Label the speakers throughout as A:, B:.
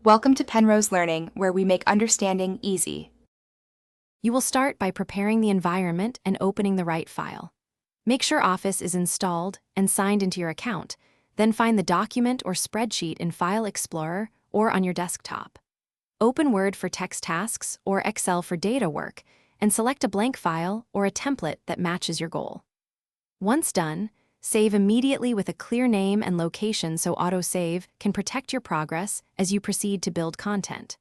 A: Welcome to Penrose Learning, where we make understanding easy.
B: You will start by preparing the environment and opening the right file. Make sure Office is installed and signed into your account, then find the document or spreadsheet in File Explorer or on your desktop. Open Word for text tasks or Excel for data work, and select a blank file or a template that matches your goal. Once done, save immediately with a clear name and location so autosave can protect your progress as you proceed to build content.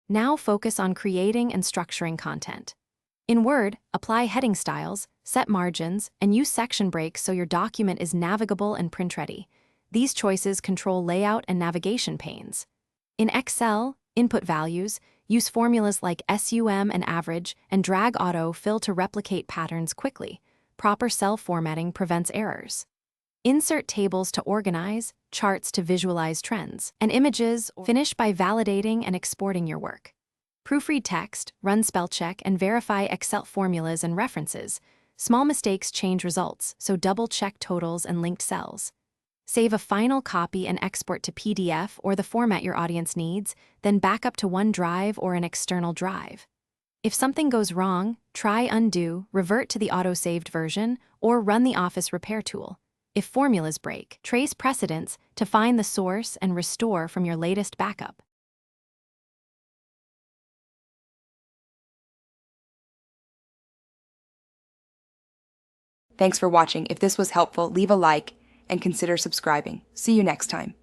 B: Now focus on creating and structuring content. In Word, apply heading styles, set margins, and use section breaks so your document is navigable and print-ready. These choices control layout and navigation panes. In Excel, input values, use formulas like SUM and average, and drag auto-fill to replicate patterns quickly. Proper cell formatting prevents errors. Insert tables to organize, charts to visualize trends, and images. Finish by validating and exporting your work. Proofread text, run spell check, and verify Excel formulas and references. Small mistakes change results, so double-check totals and linked cells. Save a final copy and export to PDF or the format your audience needs, then back up to OneDrive or an external drive. If something goes wrong, try undo, revert to the auto-saved version, or run the Office repair tool. If formulas break, trace precedents to find the source and restore from your latest backup.
A: Thanks for watching. If this was helpful, leave a like and consider subscribing. See you next time.